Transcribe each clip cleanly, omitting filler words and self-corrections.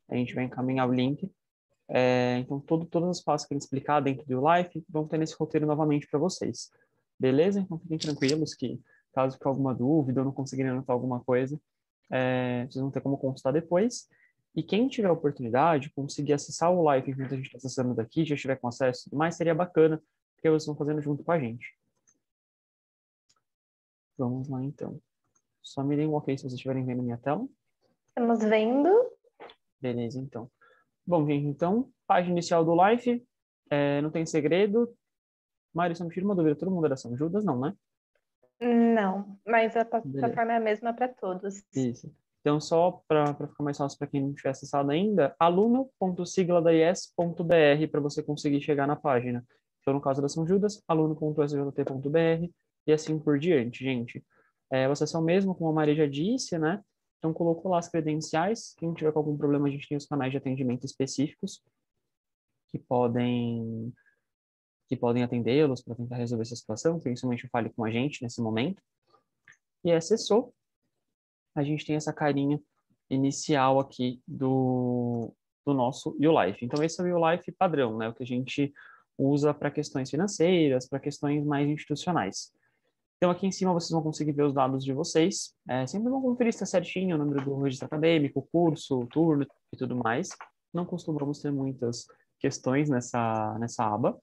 A gente vai encaminhar o link. Então, todas as passos que a gente explicar dentro do Life vão ter nesse roteiro novamente para vocês. Beleza? Então, fiquem tranquilos que, caso fique alguma dúvida ou não conseguirem anotar alguma coisa, vocês vão ter como consultar depois. E quem tiver a oportunidade, conseguir acessar o Live enquanto a gente está acessando daqui, já estiver com acesso e tudo mais, seria bacana, porque vocês estão fazendo junto com a gente. Vamos lá, então. Só me deem um ok se vocês estiverem vendo minha tela. Estamos vendo. Beleza, então. Bom, gente, então, página inicial do Live, não tem segredo. Mário, só me tira uma dúvida, todo mundo era São Judas? Não, né? Não, mas a Beleza. plataforma é a mesma para todos. Isso. Então, só para ficar mais fácil para quem não tiver acessado ainda, aluno.sigladaies.br para você conseguir chegar na página. Então, no caso da São Judas, aluno.sjt.br e assim por diante, gente. Vocês são mesmo, como a Maria já disse, né? Então, colocou lá as credenciais. Quem tiver com algum problema, a gente tem os canais de atendimento específicos que podem atendê-los para tentar resolver essa situação, principalmente fale com a gente nesse momento. E acessou, a gente tem essa carinha inicial aqui do nosso YouLife. Então, esse é o YouLife padrão, né? O que a gente usa para questões financeiras, para questões mais institucionais. Então, aqui em cima vocês vão conseguir ver os dados de vocês. Sempre vão conferir se está certinho o número do registro acadêmico, o curso, o turno e tudo mais. Não costumamos ter muitas questões nessa aba.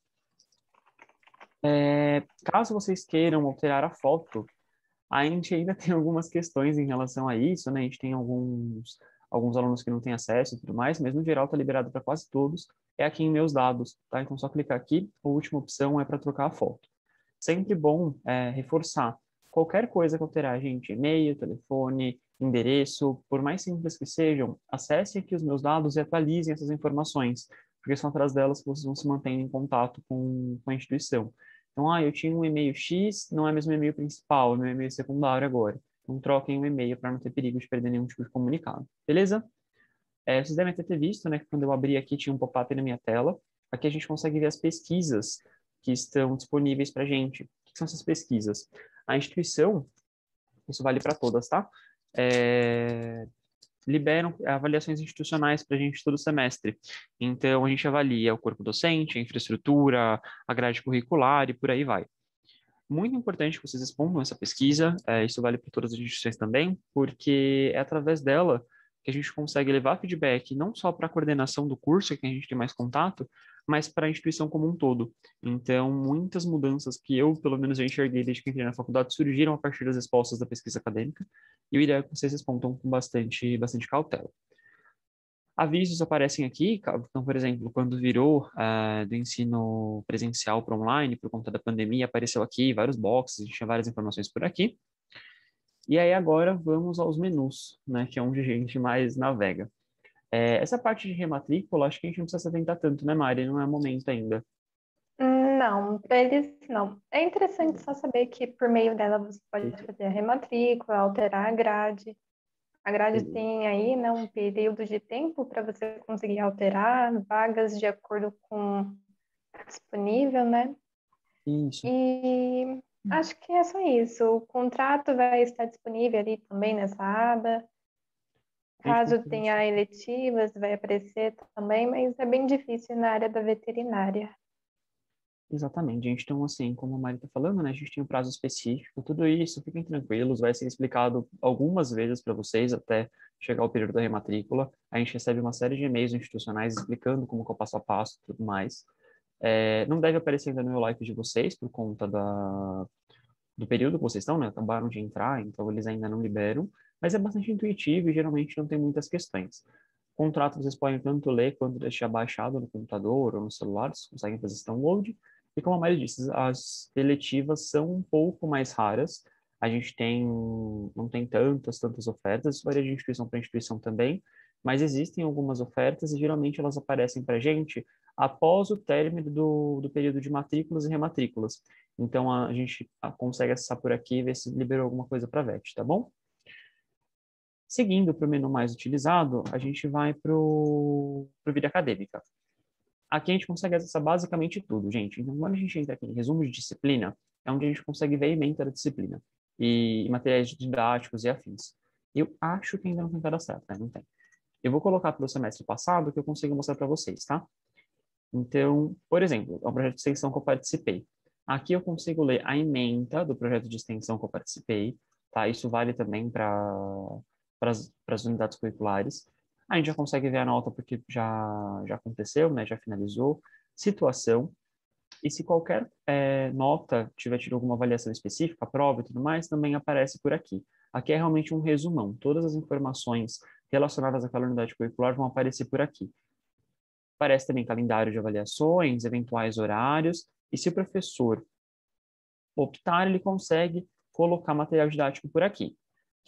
Caso vocês queiram alterar a foto, a gente ainda tem algumas questões em relação a isso, né? A gente tem alguns alunos que não têm acesso e tudo mais, mas no geral está liberado para quase todos. É aqui em meus dados, tá? Então, só clicar aqui, a última opção é para trocar a foto. Sempre bom reforçar qualquer coisa que alterar, gente, e-mail, telefone, endereço, por mais simples que sejam, acessem aqui os meus dados e atualizem essas informações, porque são atrás delas que vocês vão se mantendo em contato com a instituição. Então, eu tinha um e-mail X, não é mesmo e-mail principal, é meu e-mail secundário agora. Então, troquem o e-mail para não ter perigo de perder nenhum tipo de comunicado. Beleza? Vocês devem ter visto, né, que quando eu abri aqui tinha um pop-up na minha tela. Aqui a gente consegue ver as pesquisas que estão disponíveis para a gente. O que são essas pesquisas? A instituição, isso vale para todas, tá? Liberam avaliações institucionais para a gente todo semestre. Então, a gente avalia o corpo docente, a infraestrutura, a grade curricular e por aí vai. Muito importante que vocês respondam essa pesquisa, isso vale para todas as instituições também, porque é através dela que a gente consegue levar feedback não só para a coordenação do curso, que a gente tem mais contato, mas para a instituição como um todo. Então, muitas mudanças que eu, pelo menos, já enxerguei desde que entrei na faculdade surgiram a partir das respostas da pesquisa acadêmica, e o ideal é que vocês respondam com bastante cautela. Avisos aparecem aqui, então, por exemplo, quando virou do ensino presencial para online, por conta da pandemia, apareceu aqui vários boxes, a gente tinha várias informações por aqui. E aí agora vamos aos menus, né, que é onde a gente mais navega. Essa parte de rematrícula, acho que a gente não precisa se atentar tanto, né, Mari? Não é momento ainda. Não, para eles não. É interessante só saber que por meio dela você pode fazer a rematrícula, alterar a grade. A grade Beleza. tem aí, né, um período de tempo para você conseguir alterar vagas de acordo com o disponível, né? Isso. E acho que é só isso. O contrato vai estar disponível ali também nessa aba. A gente Caso consegue. tenha eletivas, vai aparecer também, mas é bem difícil na área da veterinária. Exatamente, gente. Então, assim, como a Mari está falando, né, a gente tem um prazo específico, tudo isso, fiquem tranquilos, vai ser explicado algumas vezes para vocês até chegar o período da rematrícula. A gente recebe uma série de e-mails institucionais explicando como que é o passo a passo e tudo mais. Não deve aparecer ainda no meu live de vocês por conta do período que vocês estão, né? Acabaram de entrar, então eles ainda não liberam, mas é bastante intuitivo e geralmente não tem muitas questões. O contrato vocês podem tanto ler quanto deixar baixado no computador ou no celular, vocês conseguem fazer esse download. E como a Mari disse, as eletivas são um pouco mais raras. A gente não tem tantas ofertas, isso varia de instituição para instituição também, mas existem algumas ofertas e geralmente elas aparecem para a gente após o término do período de matrículas e rematrículas. Então, a gente consegue acessar por aqui e ver se liberou alguma coisa para a VET, tá bom? Seguindo para o menu mais utilizado, a gente vai para o Vida Acadêmica. Aqui a gente consegue acessar basicamente tudo, gente. Então, quando a gente entra aqui em resumo de disciplina, é onde a gente consegue ver a ementa da disciplina e materiais didáticos e afins. Eu acho que ainda não tem cadastrado, né? Não tem. Eu vou colocar pelo semestre passado que eu consigo mostrar para vocês, tá? Então, por exemplo, é um projeto de extensão que eu participei. Aqui eu consigo ler a ementa do projeto de extensão que eu participei, tá? Isso vale também para as unidades curriculares. A gente já consegue ver a nota porque já aconteceu, né? Já finalizou. Situação. E se qualquer nota tiver tido alguma avaliação específica, prova e tudo mais, também aparece por aqui. Aqui é realmente um resumão. Todas as informações relacionadas àquela unidade curricular vão aparecer por aqui. Aparece também calendário de avaliações, eventuais horários, e se o professor optar, ele consegue colocar material didático por aqui.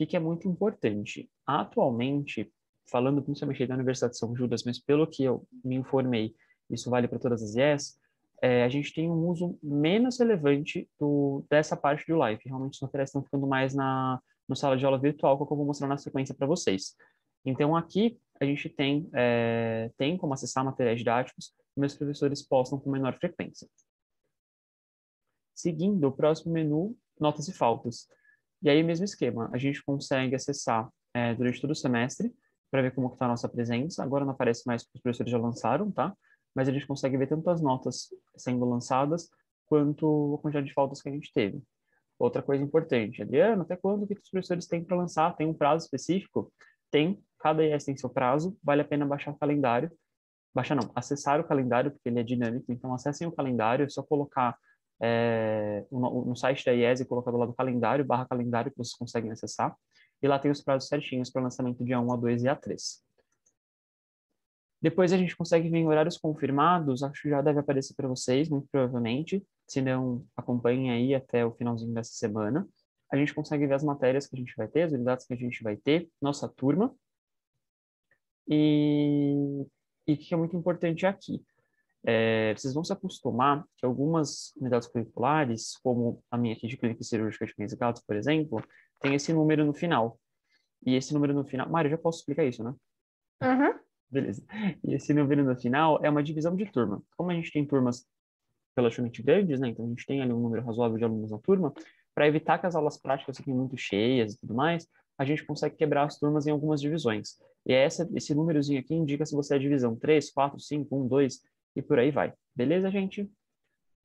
O que é muito importante? Atualmente, falando principalmente da Universidade de São Judas, mas pelo que eu me informei, isso vale para todas as IES, a gente tem um uso menos relevante dessa parte do live. Realmente os materiais estão ficando mais no sala de aula virtual, que eu vou mostrar na sequência para vocês. Então, aqui a gente tem como acessar materiais didáticos, mas os professores postam com menor frequência. Seguindo, o próximo menu, notas e faltas. E aí, mesmo esquema, a gente consegue acessar durante todo o semestre para ver como está a nossa presença. Agora não aparece mais porque os professores já lançaram, tá? Mas a gente consegue ver tanto as notas sendo lançadas quanto a quantidade de faltas que a gente teve. Outra coisa importante, Adriano, até quando que os professores têm para lançar? Tem um prazo específico? Tem, cada IES tem seu prazo, vale a pena baixar o calendário. Baixar não, acessar o calendário, porque ele é dinâmico, então acessem o calendário, é só colocar no site da IES e colocar do lado calendário, barra calendário, que vocês conseguem acessar, e lá tem os prazos certinhos para lançamento de A1, A2 e A3. Depois a gente consegue ver em horários confirmados, acho que já deve aparecer para vocês, muito provavelmente, se não, acompanhem aí até o finalzinho dessa semana. A gente consegue ver as matérias que a gente vai ter, as unidades que a gente vai ter, nossa turma, e o que é muito importante aqui. Vocês vão se acostumar que algumas unidades curriculares, como a minha aqui de clínica cirúrgica de cães e gatos, por exemplo, tem esse número no final. E esse número no final... Mário, já posso explicar isso, né? Uhum. Beleza. E esse número no final é uma divisão de turma. Como a gente tem turmas relativamente grandes, né? Então a gente tem ali um número razoável de alunos na turma, para evitar que as aulas práticas fiquem muito cheias e tudo mais, a gente consegue quebrar as turmas em algumas divisões. E esse númerozinho aqui indica se você é divisão 3, 4, 5, 1, 2 e por aí vai. Beleza, gente?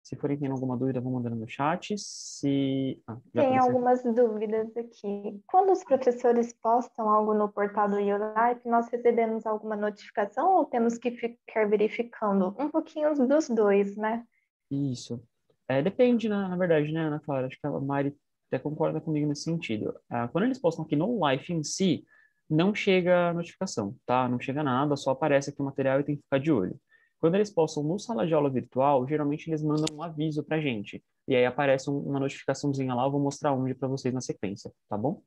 Se forem tendo alguma dúvida, vão mandando no chat. Já Tem apareceu aqui. algumas dúvidas aqui. Quando os professores postam algo no portal do YouLife, nós recebemos alguma notificação ou temos que ficar verificando? Um pouquinho dos dois, né? Isso. Depende, na verdade, né, Ana Clara? Acho que a Mari até concorda comigo nesse sentido. Quando eles postam aqui no Life em si, não chega notificação, tá? Não chega nada, só aparece aqui o material e tem que ficar de olho. Quando eles postam no sala de aula virtual, geralmente eles mandam um aviso pra gente. E aí aparece uma notificaçãozinha lá, eu vou mostrar onde para vocês na sequência, tá bom?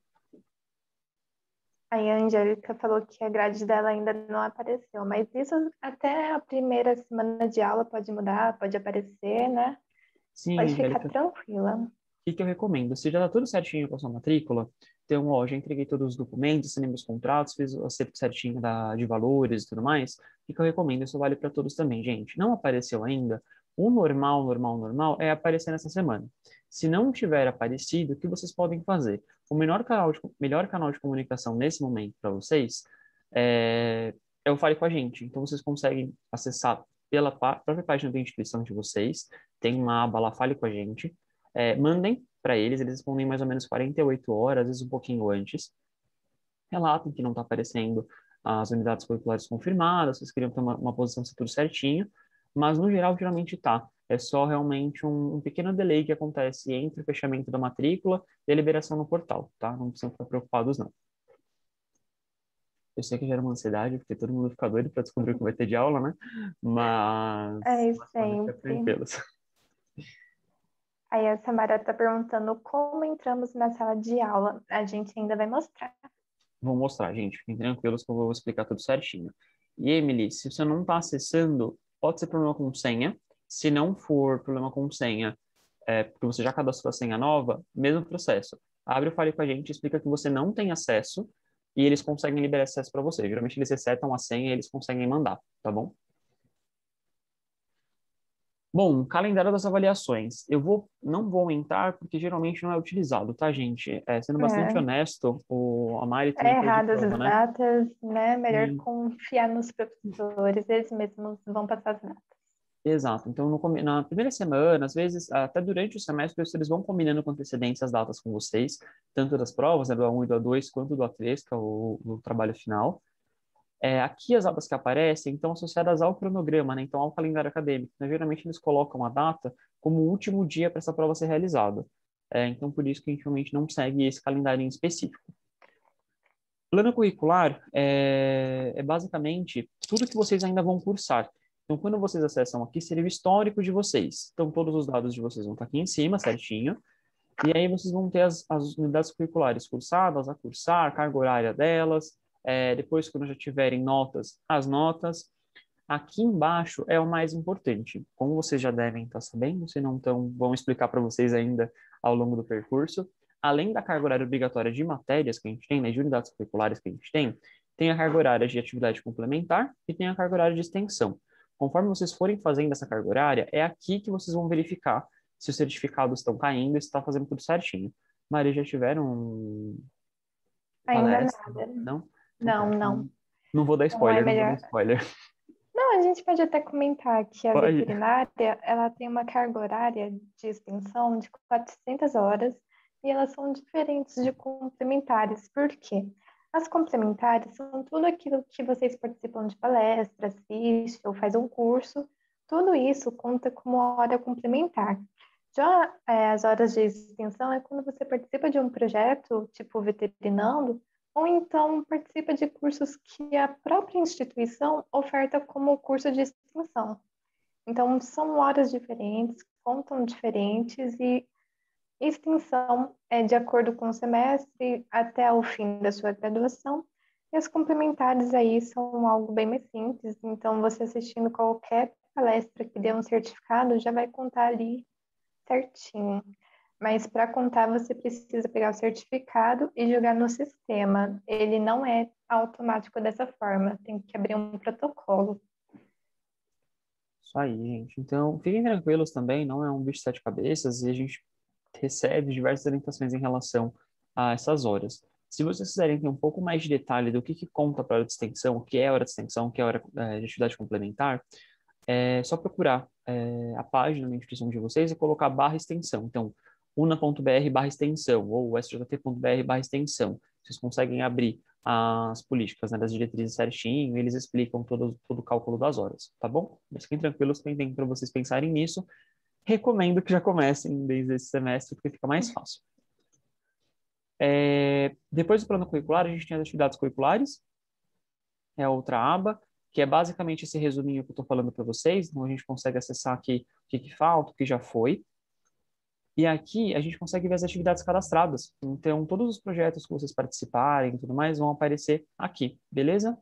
Aí a Angélica falou que a grade dela ainda não apareceu, mas isso até a primeira semana de aula pode mudar, pode aparecer, né? Sim, Pode ficar Angélica. tranquila. Que eu recomendo? Se já está tudo certinho com a sua matrícula, então, ó, já entreguei todos os documentos, assinei meus contratos, fiz o acerto certinho de valores e tudo mais, o que eu recomendo? Isso vale para todos também, gente. Não apareceu ainda? O normal é aparecer nessa semana. Se não tiver aparecido, o que vocês podem fazer? O melhor canal de comunicação nesse momento para vocês é o Fale com a gente. Então, vocês conseguem acessar pela própria página da instituição de vocês, tem uma aba lá, Fale com a gente, mandem para eles respondem em mais ou menos 48 horas, às vezes um pouquinho antes. Relatam que não está aparecendo as unidades curriculares confirmadas, vocês queriam ter uma posição se tudo certinho, mas no geral geralmente está. É só realmente um pequeno delay que acontece entre o fechamento da matrícula e a liberação no portal, tá? Não precisam ficar preocupados, não. Eu sei que gera uma ansiedade, porque todo mundo fica doido para descobrir o que vai ter de aula, né? É Mas podem ficar sempre. tranquilos. Aí a Samara está perguntando como entramos na sala de aula. A gente ainda vai mostrar. Vou mostrar, gente. Fiquem tranquilos que eu vou explicar tudo certinho. E, Emily, se você não está acessando, pode ser problema com senha. Se não for problema com senha, porque você já cadastrou a senha nova, mesmo processo. Abre o Fale com a gente, explica que você não tem acesso e eles conseguem liberar acesso para você. Geralmente eles resetam a senha e eles conseguem mandar, tá bom? Bom, calendário das avaliações. Não vou aumentar porque geralmente não é utilizado, tá, gente? Sendo bastante É, honesto, a Mari tem é um dia de errado as prova, né? datas, né? Melhor E, confiar nos professores, eles mesmos vão passar as datas. exato. Então, na primeira semana, às vezes, até durante o semestre, os professores vão combinando com antecedência as datas com vocês, tanto das provas, né, do A1 e do A2, quanto do A3, que é o trabalho final. Aqui as datas que aparecem estão associadas ao cronograma, né? Então ao calendário acadêmico. Então, geralmente eles colocam a data como o último dia para essa prova ser realizada. Então por isso que a gente realmente não segue esse calendário em específico. Plano curricular é basicamente tudo que vocês ainda vão cursar. Então quando vocês acessam aqui, seria o histórico de vocês. Então todos os dados de vocês vão estar aqui em cima, certinho. E aí vocês vão ter as unidades curriculares cursadas, a cursar, a carga horária delas. Depois, quando já tiverem notas, as notas. Aqui embaixo é o mais importante. Como vocês já devem estar sabendo, se não estão, vão explicar para vocês ainda ao longo do percurso. Além da carga horária obrigatória de matérias que a gente tem, né, de unidades curriculares que a gente tem a carga horária de atividade complementar e tem a carga horária de extensão. Conforme vocês forem fazendo essa carga horária, é aqui que vocês vão verificar se os certificados estão caindo e se está fazendo tudo certinho. Maria, já tiveram Ainda palestra? nada. Não? Então tá. Não, não. Então, não vou dar Então é spoiler, não vou dar melhor. spoiler. Não, a gente pode até comentar que a Pode. veterinária, ela tem uma carga horária de extensão de 400 horas e elas são diferentes de complementares. Por quê? As complementares são tudo aquilo que vocês participam de palestra, assiste ou faz um curso, tudo isso conta como hora complementar. Já as horas de extensão é quando você participa de um projeto, tipo veterinando, ou então participa de cursos que a própria instituição oferta como curso de extensão. Então, são horas diferentes, contam diferentes e extensão é de acordo com o semestre até o fim da sua graduação. E as complementares aí são algo bem mais simples. Então, você assistindo qualquer palestra que dê um certificado já vai contar ali certinho. Mas para contar, você precisa pegar o certificado e jogar no sistema. Ele não é automático dessa forma, tem que abrir um protocolo. Isso aí, gente. Então, fiquem tranquilos também, não é um bicho de sete cabeças e a gente recebe diversas orientações em relação a essas horas. Se vocês quiserem ter um pouco mais de detalhe do que conta para a hora de extensão, o que é hora de extensão, o que é hora de atividade complementar, é só procurar a página da instituição de vocês e colocar barra extensão. Então, una.br/extensão ou sjt.br/extensão. Vocês conseguem abrir as políticas, né, das diretrizes certinho, e eles explicam todo o cálculo das horas, tá bom? Mas fiquem tranquilos, tem tempo para vocês pensarem nisso. Recomendo que já comecem desde esse semestre, porque fica mais fácil. Depois do plano curricular, a gente tem as atividades curriculares, é a outra aba, que é basicamente esse resuminho que eu estou falando para vocês. Então, a gente consegue acessar aqui o que falta, o que já foi. E aqui a gente consegue ver as atividades cadastradas. Então, todos os projetos que vocês participarem e tudo mais vão aparecer aqui, beleza?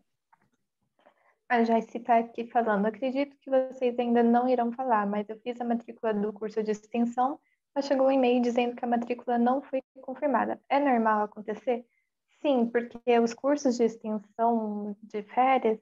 A Joyce está aqui falando. Acredito que vocês ainda não irão falar, mas eu fiz a matrícula do curso de extensão, mas chegou um e-mail dizendo que a matrícula não foi confirmada. É normal acontecer? Sim, porque os cursos de extensão de férias,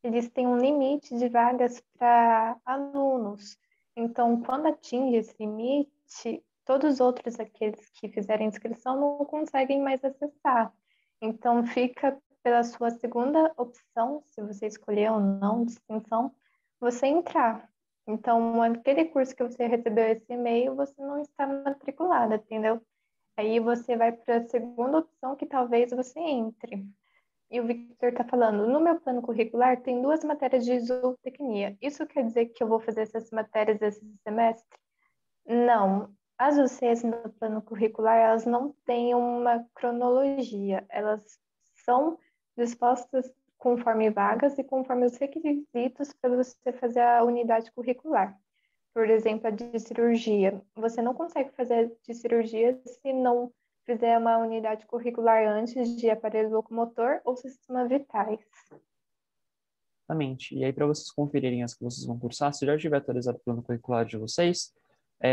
eles têm um limite de vagas para alunos. Então, quando atinge esse limite, todos os outros, aqueles que fizerem inscrição, não conseguem mais acessar. Então, fica pela sua segunda opção, se você escolher ou não, distinção, você entrar. Então, aquele curso que você recebeu esse e-mail, você não está matriculada, entendeu? Aí você vai para a segunda opção que talvez você entre. E o Victor está falando, no meu plano curricular tem duas matérias de zootecnia. Isso quer dizer que eu vou fazer essas matérias esse semestre? Não. As UCs no plano curricular, elas não têm uma cronologia. Elas são dispostas conforme vagas e conforme os requisitos para você fazer a unidade curricular. Por exemplo, a de cirurgia. Você não consegue fazer de cirurgia se não fizer uma unidade curricular antes de aparelho locomotor ou sistema vitais. Exatamente. E aí, para vocês conferirem as que vocês vão cursar, se já tiver atualizado o plano curricular de vocês,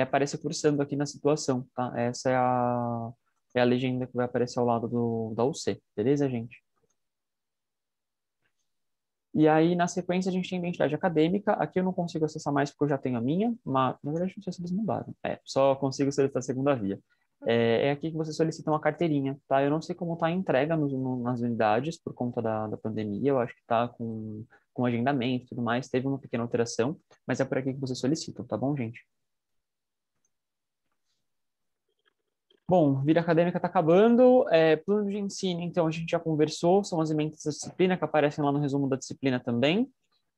aparece cursando aqui na situação, tá? Essa é a legenda que vai aparecer ao lado da UC, beleza, gente? E aí, na sequência, a gente tem identidade acadêmica. Aqui eu não consigo acessar mais porque eu já tenho a minha, mas na verdade não sei se eles mudaram. Só consigo solicitar a segunda via. É aqui que você solicita uma carteirinha, tá? Eu não sei como está a entrega nas unidades por conta da pandemia. Eu acho que está com agendamento e tudo mais. Teve uma pequena alteração, mas é por aqui que você solicita, tá bom, gente? Bom, vida acadêmica está acabando. Plano de ensino, então, a gente já conversou, são as emendas da disciplina que aparecem lá no resumo da disciplina também.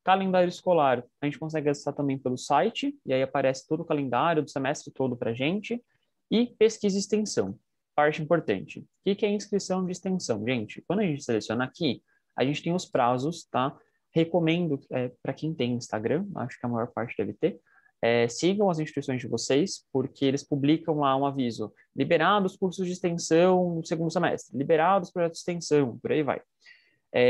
Calendário escolar, a gente consegue acessar também pelo site, e aí aparece todo o calendário do semestre todo para a gente. E pesquisa e extensão, parte importante. O que é inscrição de extensão? Gente, quando a gente seleciona aqui, a gente tem os prazos, tá? Recomendo, para quem tem Instagram, acho que a maior parte deve ter, sigam as instituições de vocês, porque eles publicam lá um aviso: liberados cursos de extensão no segundo semestre, liberados projetos de extensão, por aí vai.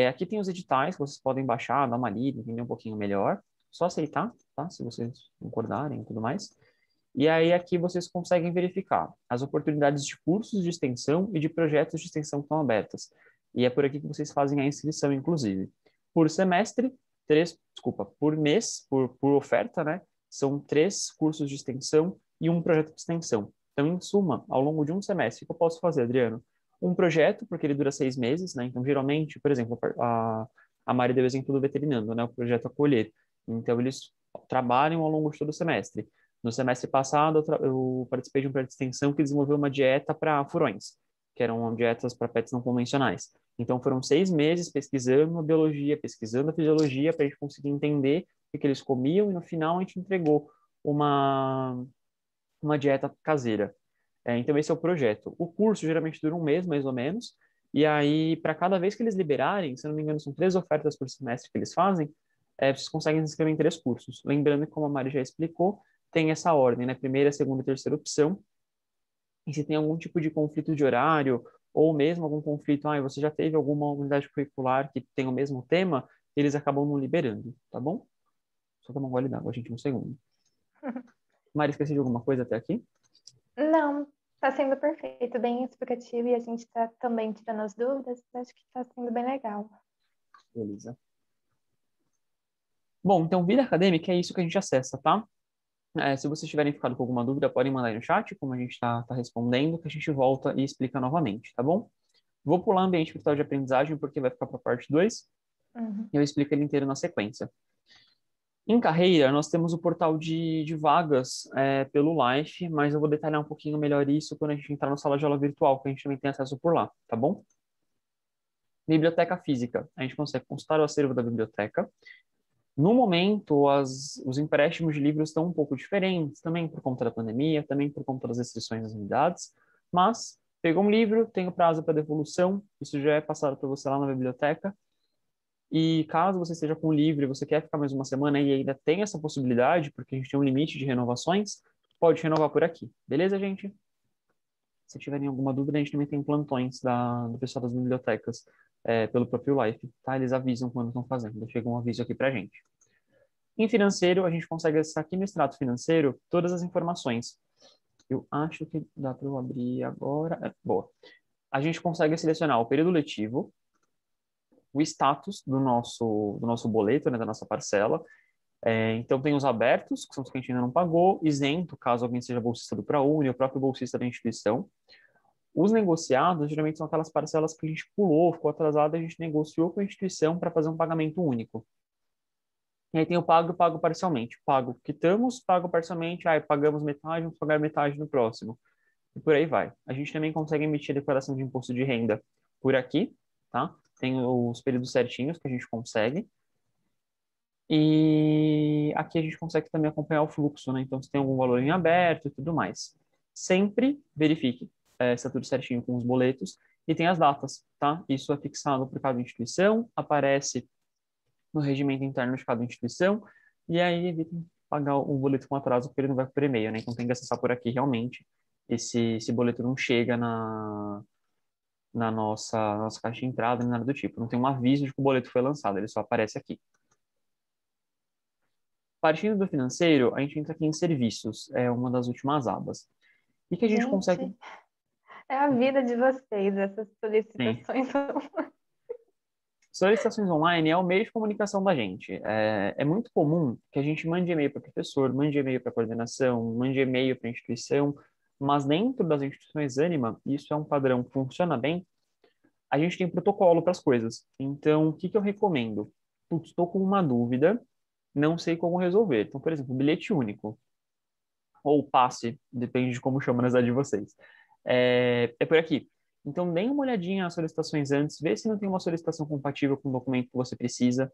Aqui tem os editais que vocês podem baixar, dar uma lida, entender um pouquinho melhor. Só aceitar, tá? Se vocês concordarem e tudo mais. E aí aqui vocês conseguem verificar as oportunidades de cursos de extensão e de projetos de extensão que estão abertas. E é por aqui que vocês fazem a inscrição, inclusive. Por semestre, por mês, por oferta, né? São 3 cursos de extensão e um projeto de extensão. Então, em suma, ao longo de um semestre, o que eu posso fazer, Adriano? Um projeto, porque ele dura 6 meses, né? Então, geralmente, por exemplo, a Mari deu o exemplo do veterinando, né? O projeto Acolher. Então, eles trabalham ao longo de todo o semestre. No semestre passado, eu participei de um projeto de extensão que desenvolveu uma dieta para furões, que eram dietas para pets não convencionais. Então, foram 6 meses pesquisando a biologia, pesquisando a fisiologia, para a gente conseguir entender o que eles comiam, e no final a gente entregou uma dieta caseira. Então, esse é o projeto. O curso geralmente dura um mês, mais ou menos, e aí, para cada vez que eles liberarem, se eu não me engano, são 3 ofertas por semestre que eles fazem, vocês conseguem se inscrever em 3 cursos. Lembrando que, como a Mari já explicou, tem essa ordem, né? Primeira, segunda e terceira opção. E se tem algum tipo de conflito de horário, ou mesmo algum conflito, você já teve alguma unidade curricular que tem o mesmo tema, eles acabam não liberando, tá bom? Só tomar um gole d'água, gente, um segundo. Mari, esqueci de alguma coisa até aqui? Não, está sendo perfeito, bem explicativo e a gente está também tirando as dúvidas. Acho que está sendo bem legal. Beleza. Bom, então, vida acadêmica é isso que a gente acessa, tá? Se vocês tiverem ficado com alguma dúvida, podem mandar aí no chat, como a gente está respondendo, que a gente volta e explica novamente, tá bom? Vou pular ambiente virtual de aprendizagem, porque vai ficar para a parte 2, Uhum. e eu explico ele inteiro na sequência. Em carreira, nós temos o portal de vagas pelo Life, mas eu vou detalhar um pouquinho melhor isso quando a gente entrar na sala de aula virtual, que a gente também tem acesso por lá, tá bom? Biblioteca física. A gente consegue consultar o acervo da biblioteca. No momento, os empréstimos de livros estão um pouco diferentes, também por conta da pandemia, também por conta das restrições das unidades, mas pegou um livro, tem o prazo para devolução, isso já é passado para você lá na biblioteca, e caso você esteja com o livro e você quer ficar mais uma semana e ainda tem essa possibilidade, porque a gente tem um limite de renovações, pode renovar por aqui. Beleza, gente? Se tiverem alguma dúvida, a gente também tem plantões do pessoal das bibliotecas pelo próprio Life, tá? Eles avisam quando estão fazendo, chega um aviso aqui pra gente. Em financeiro, a gente consegue acessar aqui no extrato financeiro todas as informações. Eu acho que dá para eu abrir agora. Boa. A gente consegue selecionar o período letivo, o status do nosso boleto, né, da nossa parcela. Então, tem os abertos, que são os que a gente ainda não pagou, isento, caso alguém seja bolsista do ProUni, o próprio bolsista da instituição. Os negociados, geralmente, são aquelas parcelas que a gente pulou, ficou atrasado, a gente negociou com a instituição para fazer um pagamento único. E aí tem o pago e pago parcialmente. Pago quitamos, pago parcialmente, pagamos metade, vamos pagar metade no próximo. E por aí vai. A gente também consegue emitir a declaração de imposto de renda por aqui, tá? Tem os períodos certinhos que a gente consegue. E aqui a gente consegue também acompanhar o fluxo, né? Então, se tem algum valor em aberto e tudo mais. Sempre verifique se está tudo certinho com os boletos. E tem as datas, tá? Isso é fixado por cada instituição, aparece no regimento interno de cada instituição, e aí evitem pagar o boleto com atraso, porque ele não vai por e-mail, né? Então tem que acessar por aqui realmente. Esse boleto não chega na nossa caixa de entrada, nem nada do tipo. Não tem um aviso de que o boleto foi lançado, ele só aparece aqui. Partindo do financeiro, a gente entra aqui em serviços, é uma das últimas abas. E que a gente consegue. Gente, é a vida de vocês, essas Sim. solicitações. Solicitações online é o meio de comunicação da gente. É muito comum que a gente mande e-mail para o professor, mande e-mail para a coordenação, mande e-mail para a instituição, mas dentro das instituições Ânima, isso é um padrão que funciona bem, a gente tem protocolo para as coisas. Então, o que que eu recomendo? Putz, estou com uma dúvida, não sei como resolver. Então, por exemplo, bilhete único ou passe, depende de como chama na cidade de vocês. É por aqui. Então, dê uma olhadinha nas solicitações antes, vê se não tem uma solicitação compatível com o documento que você precisa.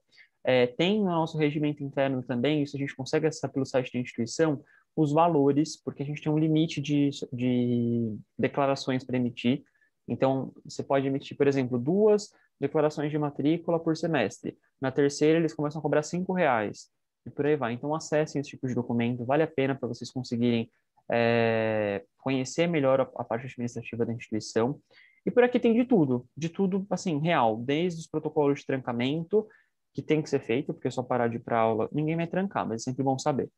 Tem no nosso regimento interno também, isso a gente consegue acessar pelo site da instituição, os valores, porque a gente tem um limite de declarações para emitir. Então, você pode emitir, por exemplo, 2 declarações de matrícula por semestre. Na terceira, eles começam a cobrar R$ 5 e por aí vai. Então, acessem esse tipo de documento, vale a pena para vocês conseguirem conhecer melhor a parte administrativa da instituição. E por aqui tem de tudo, assim, real, desde os protocolos de trancamento, que tem que ser feito, porque só parar de ir para aula, ninguém vai trancar, mas é sempre bom saber.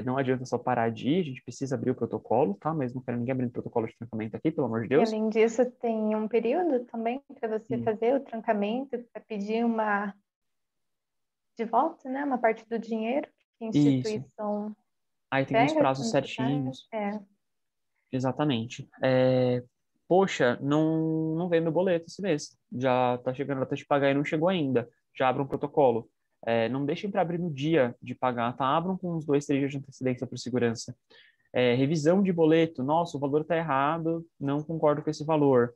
Não adianta só parar de ir, a gente precisa abrir o protocolo, tá? Mas não quero ninguém abrindo protocolo de trancamento aqui, pelo amor de E Deus. além disso, tem um período também para você E fazer o trancamento, para pedir uma de volta, né? Uma parte do dinheiro que a isso. instituição Aí tem uns pega prazos quando você tá. certinhos. Exatamente. Poxa, não veio meu boleto esse mês. Já tá chegando a data de pagar e não chegou ainda. Já abra um protocolo. Não deixem para abrir no dia de pagar, tá? Abram com uns 2, 3 dias de antecedência por segurança. Revisão de boleto. Nossa, o valor tá errado, não concordo com esse valor.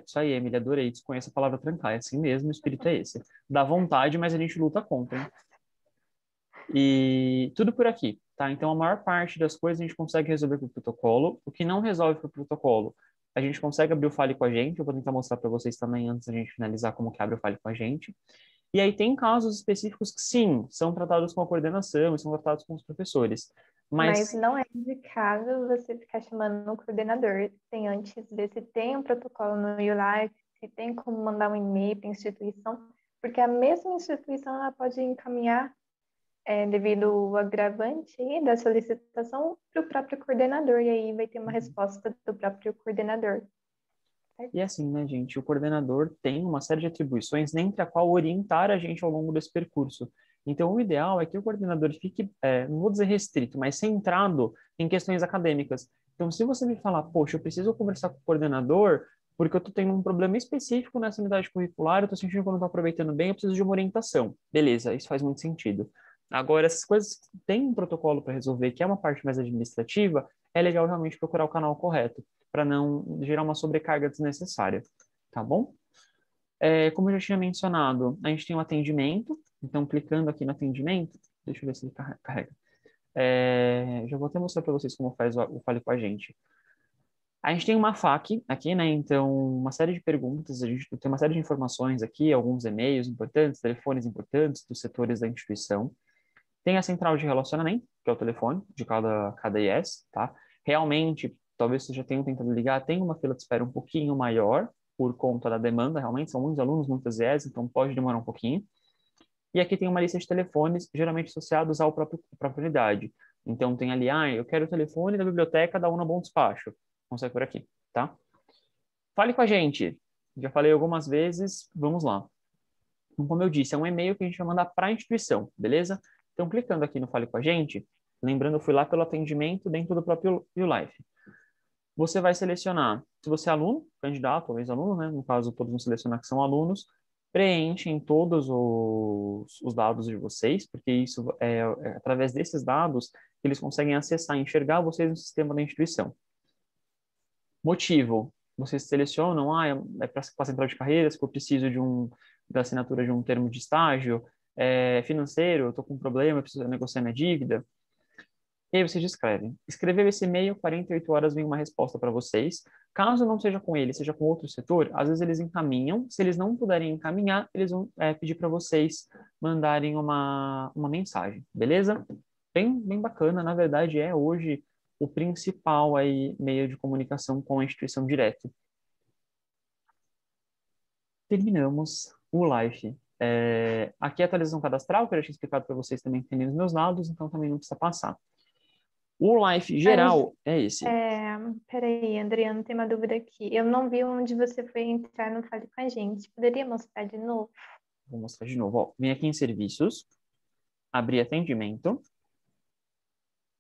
Isso aí, Emília, adorei. Desconheço a palavra trancar. É assim mesmo, o espírito é esse. Dá vontade, mas a gente luta contra, hein? E tudo por aqui, tá? Então, a maior parte das coisas a gente consegue resolver por protocolo. O que não resolve por protocolo, a gente consegue abrir o Fale com a gente. Eu vou tentar mostrar para vocês também antes da gente finalizar como que abre o Fale com a gente. E aí tem casos específicos que, sim, são tratados com a coordenação e são tratados com os professores. Mas Mas, não é indicável você ficar chamando no coordenador. Tem antes ver se tem um protocolo no YouLife, se tem como mandar um e-mail para a instituição, porque a mesma instituição ela pode encaminhar, devido ao agravante aí da solicitação, para o próprio coordenador, e aí vai ter uma resposta do próprio coordenador. Certo? e assim, né, gente, o coordenador tem uma série de atribuições, dentre a qual orientar a gente ao longo desse percurso. Então, o ideal é que o coordenador fique, não vou dizer restrito, mas centrado em questões acadêmicas. Então, se você me falar, poxa, eu preciso conversar com o coordenador porque eu estou tendo um problema específico nessa unidade curricular, eu estou sentindo que eu não estou aproveitando bem, eu preciso de uma orientação. Beleza, isso faz muito sentido. Agora, essas coisas que tem um protocolo para resolver, que é uma parte mais administrativa, é legal realmente procurar o canal correto para não gerar uma sobrecarga desnecessária, tá bom? Como eu já tinha mencionado, a gente tem o atendimento, então clicando aqui no atendimento, deixa eu ver se ele carrega. Já vou até mostrar para vocês como faz o Fale com a gente. A gente tem uma FAQ aqui, né? Então, uma série de perguntas, a gente tem uma série de informações aqui, alguns e-mails importantes, telefones importantes dos setores da instituição. Tem a central de relacionamento, que é o telefone de cada IES, tá? Realmente, talvez você já tenha tentado ligar, tem uma fila de espera um pouquinho maior, por conta da demanda, realmente, são muitos alunos, muitas IES, então pode demorar um pouquinho. E aqui tem uma lista de telefones, geralmente associados à própria unidade. Então, tem ali, eu quero o telefone da biblioteca da Una Bom Despacho. Consegue por aqui, tá? Fale com a gente. Já falei algumas vezes, vamos lá. Então, como eu disse, é um e-mail que a gente vai mandar para a instituição, beleza? Então, clicando aqui no Fale com a gente, lembrando, eu fui lá pelo atendimento dentro do próprio YouLife. Você vai selecionar, se você é aluno, candidato ou ex-aluno, né? No caso, todos vão selecionar que são alunos, preenchem todos os dados de vocês, porque isso é através desses dados que eles conseguem acessar e enxergar vocês no sistema da instituição. Motivo, vocês selecionam, é para a central de carreiras, que eu preciso da assinatura de um termo de estágio, financeiro, eu estou com um problema, eu preciso negociar minha dívida. E aí vocês escrevem. Escreveu esse e-mail, 48 horas vem uma resposta para vocês. Caso não seja com ele, seja com outro setor, às vezes eles encaminham. Se eles não puderem encaminhar, eles vão pedir para vocês mandarem uma mensagem, beleza? Bem bacana, na verdade é hoje o principal aí meio de comunicação com a instituição direto. Terminamos o live. Aqui é a atualização cadastral, que eu já tinha explicado para vocês também que tem os meus dados, então também não precisa passar. O Life geral é esse. Peraí, Adriano, tem uma dúvida aqui. Eu não vi onde você foi entrar no Fale com a gente. Poderia mostrar de novo? Vou mostrar de novo. Ó, vem aqui em serviços, abrir atendimento,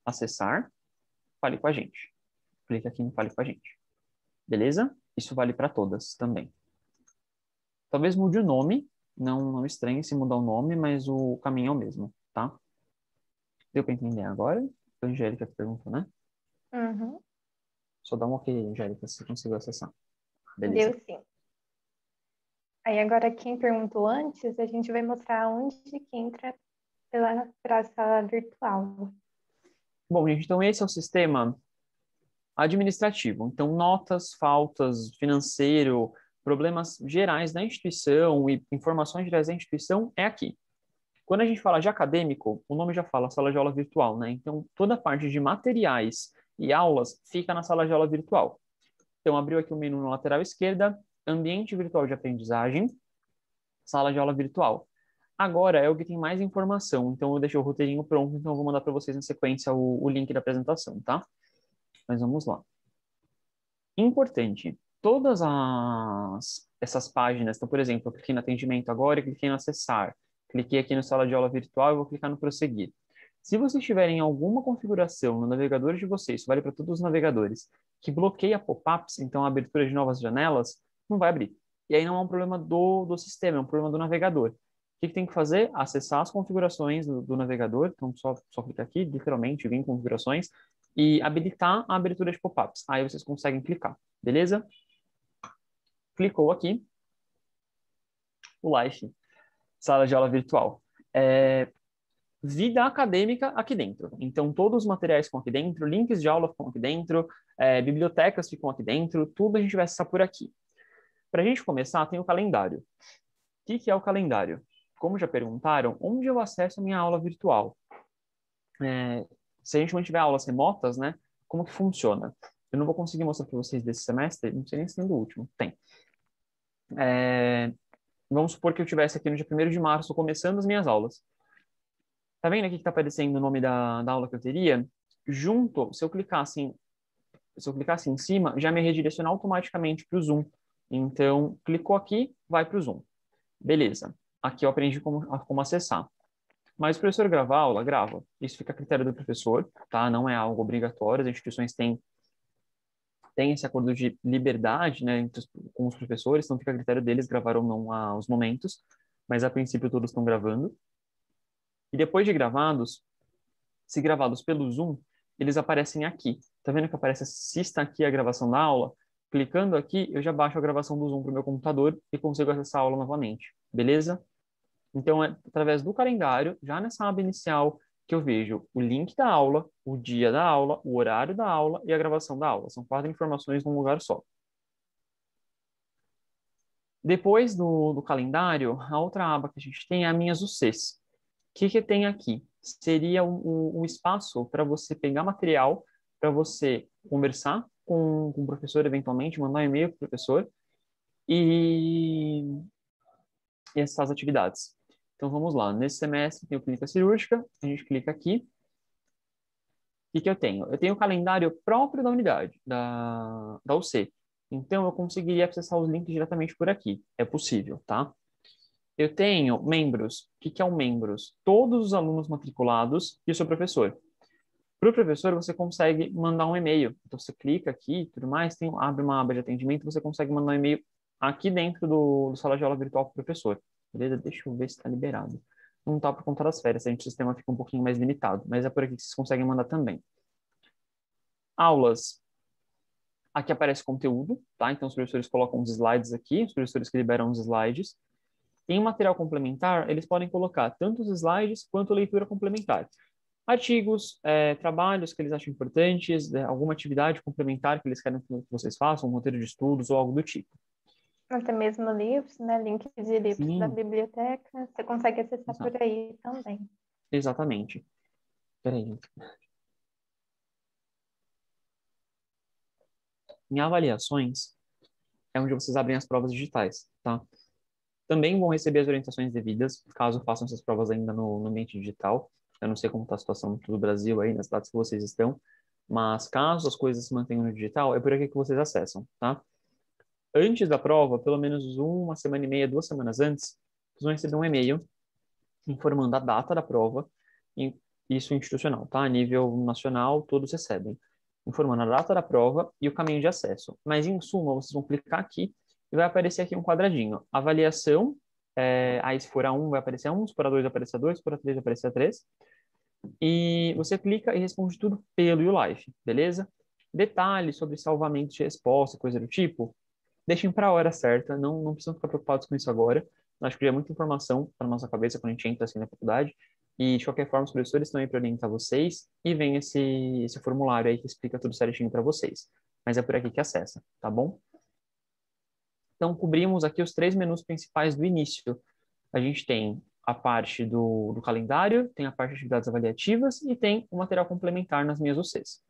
acessar, fale com a gente. Clica aqui no Fale com a gente. Beleza? Isso vale para todas também. Talvez mude o nome, não estranhe se mudar o nome, mas o caminho é o mesmo, tá? Deu para entender agora? Foi a Angélica que perguntou, né? Uhum. Só dá um ok, Angélica, se você conseguiu acessar. Deu Beleza. sim. Aí agora quem perguntou antes, a gente vai mostrar onde que entra para a sala virtual. Bom, gente, então esse é o sistema administrativo. Então, notas, faltas, financeiro, problemas gerais da instituição e informações gerais da instituição é aqui. Quando a gente fala de acadêmico, o nome já fala sala de aula virtual, né? Então, toda a parte de materiais e aulas fica na sala de aula virtual. Então, abriu aqui o menu na lateral esquerda, ambiente virtual de aprendizagem, sala de aula virtual. Agora é o que tem mais informação, então eu deixei o roteirinho pronto, então eu vou mandar para vocês na sequência o link da apresentação, tá? Mas vamos lá. Importante, essas páginas, então, por exemplo, eu cliquei no atendimento agora e cliquei no acessar, cliquei aqui no sala de aula virtual e vou clicar no prosseguir. Se vocês tiverem alguma configuração no navegador de vocês, isso vale para todos os navegadores, que bloqueia pop-ups, então a abertura de novas janelas, não vai abrir. E aí não é um problema do sistema, é um problema do navegador. O que tem que fazer? Acessar as configurações do navegador, então só clicar aqui, literalmente, vir em configurações, e habilitar a abertura de pop-ups. Aí vocês conseguem clicar, beleza? Clicou aqui, o Life, sala de aula virtual. Vida acadêmica aqui dentro. Então, todos os materiais ficam aqui dentro, links de aula ficam aqui dentro, bibliotecas ficam aqui dentro, tudo a gente vai acessar por aqui. Para a gente começar, tem o calendário. O que é o calendário? Como já perguntaram, onde eu acesso a minha aula virtual? Se a gente mantiver aulas remotas, né, como que funciona? Eu não vou conseguir mostrar para vocês desse semestre, não sei nem se tem do último. Tem. Vamos supor que eu estivesse aqui no dia 1º de março, começando as minhas aulas. Tá vendo aqui que está aparecendo o nome da aula que eu teria? Junto, se eu clicasse em cima, já me redireciona automaticamente para o Zoom. Então, clicou aqui, vai para o Zoom. Beleza. Aqui eu aprendi como acessar. Mas o professor gravar a aula, grava. Isso fica a critério do professor, tá? Não é algo obrigatório. As instituições têm esse acordo de liberdade, né, com os professores, então fica a critério deles gravar ou não os momentos. Mas, a princípio, todos estão gravando. E depois de gravados, se gravados pelo Zoom, eles aparecem aqui. Tá vendo que aparece assista aqui a gravação da aula? Clicando aqui, eu já baixo a gravação do Zoom para o meu computador e consigo acessar a aula novamente. Beleza? Então, é através do calendário, já nessa aba inicial, que eu vejo o link da aula, o dia da aula, o horário da aula e a gravação da aula. São 4 informações num lugar só. Depois do calendário, a outra aba que a gente tem é a Minhas UCs. O que tem aqui? Seria um espaço para você pegar material, para você conversar com o professor, eventualmente, mandar um e-mail para o professor e essas atividades. Então, vamos lá. Nesse semestre, tem o Clínica Cirúrgica, a gente clica aqui. O que eu tenho? Eu tenho o calendário próprio da unidade, da UC. Então, eu conseguiria acessar os links diretamente por aqui. É possível, tá? Eu tenho membros. O que é um membros? Todos os alunos matriculados e o seu professor. Para o professor, você consegue mandar um e-mail. Então, você clica aqui e tudo mais, abre uma aba de atendimento, você consegue mandar um e-mail aqui dentro do sala de aula virtual para o professor. Beleza? Deixa eu ver se está liberado. Não está por conta das férias, a gente o sistema fica um pouquinho mais limitado, mas é por aqui que vocês conseguem mandar também. Aulas. Aqui aparece conteúdo, tá? Então, os professores colocam os slides aqui, os professores que liberam os slides. Em material complementar, eles podem colocar tanto os slides quanto leitura complementar. Artigos, trabalhos que eles acham importantes, alguma atividade complementar que eles querem que vocês façam, um roteiro de estudos ou algo do tipo. Até mesmo livros, né? Links de livros da Sim, biblioteca. Você consegue acessar por aí também. exatamente. Peraí. Em avaliações, é onde vocês abrem as provas digitais, tá? Também vão receber as orientações devidas, caso façam essas provas ainda no ambiente digital. Eu não sei como está a situação do Brasil aí, nas datas que vocês estão, mas caso as coisas se mantenham no digital, é por aqui que vocês acessam, tá? Antes da prova, pelo menos uma semana e meia, 2 semanas antes, vocês vão receber um e-mail informando a data da prova, isso institucional, tá? A nível nacional, todos recebem, informando a data da prova e o caminho de acesso. Mas, em suma, vocês vão clicar aqui e vai aparecer aqui um quadradinho. Avaliação, aí se for A1 vai aparecer A1, se for A2 vai aparecer A2, se for A3 vai aparecer A3. E você clica e responde tudo pelo YouLife, beleza? Detalhes sobre salvamento de resposta, coisa do tipo, deixem para a hora certa, não precisam ficar preocupados com isso agora. Acho que já é muita informação para nossa cabeça quando a gente entra assim na faculdade. E, de qualquer forma, os professores estão aí para orientar vocês e vem esse formulário aí que explica tudo certinho para vocês. Mas é por aqui que acessa, tá bom? Então, cobrimos aqui os 3 menus principais do início. A gente tem a parte do calendário, tem a parte de atividades avaliativas e tem o material complementar nas minhas UCs.